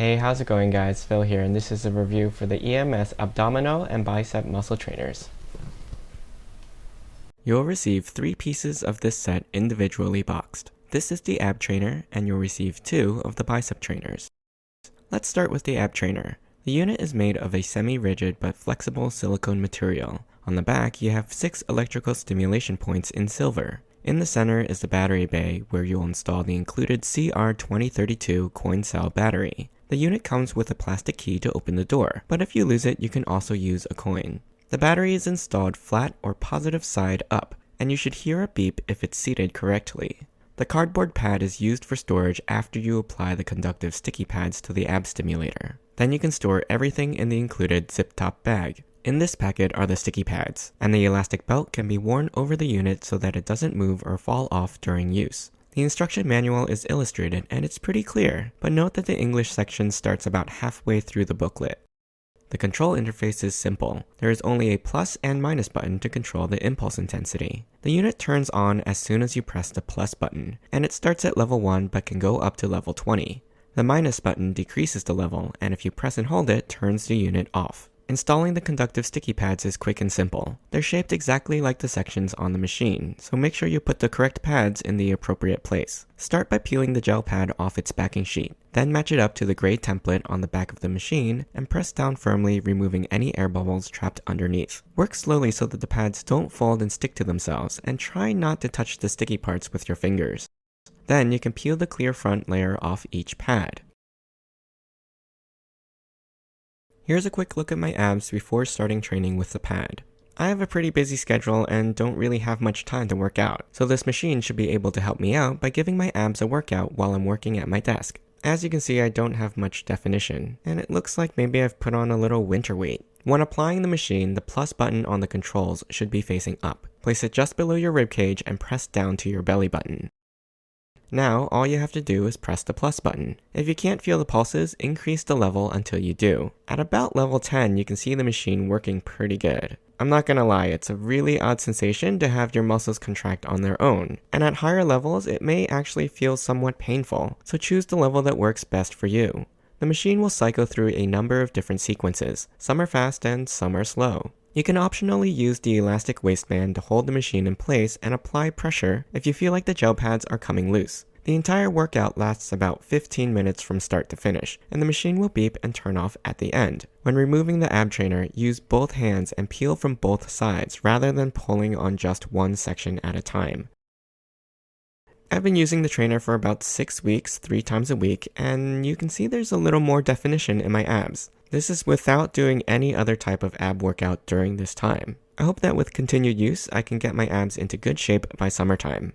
Hey, how's it going guys? Phil here, and this is a review for the EMS abdominal and bicep muscle trainers. You'll receive 3 pieces of this set individually boxed. This is the Abb Trainer, and you'll receive 2 of the bicep trainers. Let's start with the Abb Trainer. The unit is made of a semi-rigid but flexible silicone material. On the back, you have 6 electrical stimulation points in silver. In the center is the battery bay, where you'll install the included CR2032 coin cell battery. The unit comes with a plastic key to open the door, but if you lose it, you can also use a coin. The battery is installed flat or positive side up, and you should hear a beep if it's seated correctly. The cardboard pad is used for storage after you apply the conductive sticky pads to the Abb Stimulator. Then you can store everything in the included zip-top bag. In this packet are the sticky pads, and the elastic belt can be worn over the unit so that it doesn't move or fall off during use. The instruction manual is illustrated and it's pretty clear, but note that the English section starts about halfway through the booklet. The control interface is simple. There is only a plus and minus button to control the impulse intensity. The unit turns on as soon as you press the plus button, and it starts at level 1 but can go up to level 20. The minus button decreases the level, and if you press and hold it, turns the unit off. Installing the conductive sticky pads is quick and simple. They're shaped exactly like the sections on the machine, so make sure you put the correct pads in the appropriate place. Start by peeling the gel pad off its backing sheet. Then match it up to the gray template on the back of the machine and press down firmly, removing any air bubbles trapped underneath. Work slowly so that the pads don't fold and stick to themselves, and try not to touch the sticky parts with your fingers. Then you can peel the clear front layer off each pad. Here's a quick look at my abs before starting training with the pad. I have a pretty busy schedule and don't really have much time to work out, so this machine should be able to help me out by giving my abs a workout while I'm working at my desk. As you can see, I don't have much definition, and it looks like maybe I've put on a little winter weight. When applying the machine, the plus button on the controls should be facing up. Place it just below your ribcage and press down to your belly button. Now, all you have to do is press the plus button. If you can't feel the pulses, increase the level until you do. At about level 10, you can see the machine working pretty good. I'm not gonna lie, it's a really odd sensation to have your muscles contract on their own. And at higher levels, it may actually feel somewhat painful, so choose the level that works best for you. The machine will cycle through a number of different sequences. Some are fast and some are slow. You can optionally use the elastic waistband to hold the machine in place and apply pressure if you feel like the gel pads are coming loose. The entire workout lasts about 15 minutes from start to finish, and the machine will beep and turn off at the end. When removing the Abb Trainer, use both hands and peel from both sides rather than pulling on just one section at a time. I've been using the trainer for about 6 weeks, 3 times a week, and you can see there's a little more definition in my abs. This is without doing any other type of ab workout during this time. I hope that with continued use, I can get my abs into good shape by summertime.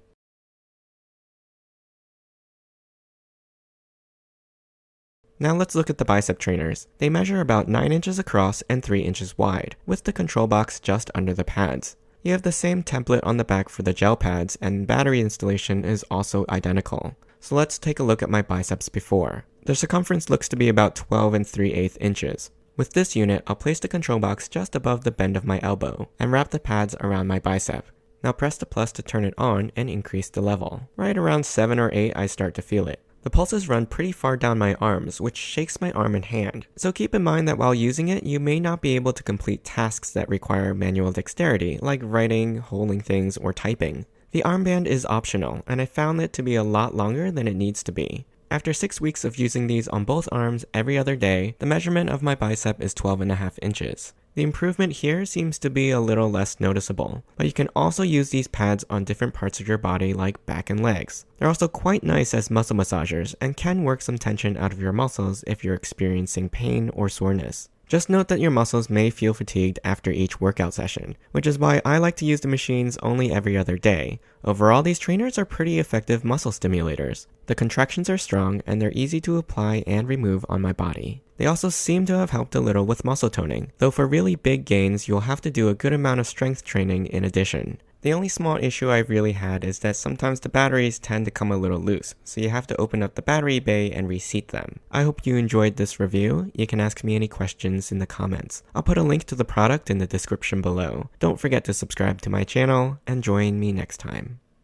Now let's look at the bicep trainers. They measure about 9 inches across and 3 inches wide, with the control box just under the pads. You have the same template on the back for the gel pads, and battery installation is also identical. So let's take a look at my biceps before. Their circumference looks to be about 12 3/8 inches. With this unit, I'll place the control box just above the bend of my elbow, and wrap the pads around my bicep. Now press the plus to turn it on and increase the level. Right around 7 or 8 I start to feel it. The pulses run pretty far down my arms, which shakes my arm and hand. So keep in mind that while using it, you may not be able to complete tasks that require manual dexterity, like writing, holding things, or typing. The armband is optional, and I found it to be a lot longer than it needs to be. After 6 weeks of using these on both arms every other day, the measurement of my bicep is 12.5 inches. The improvement here seems to be a little less noticeable, but you can also use these pads on different parts of your body like back and legs. They're also quite nice as muscle massagers and can work some tension out of your muscles if you're experiencing pain or soreness. Just note that your muscles may feel fatigued after each workout session, which is why I like to use the machines only every other day. Overall, these trainers are pretty effective muscle stimulators. The contractions are strong and they're easy to apply and remove on my body. They also seem to have helped a little with muscle toning, though for really big gains you'll have to do a good amount of strength training in addition. The only small issue I've really had is that sometimes the batteries tend to come a little loose, so you have to open up the battery bay and reseat them. I hope you enjoyed this review. You can ask me any questions in the comments. I'll put a link to the product in the description below. Don't forget to subscribe to my channel and join me next time.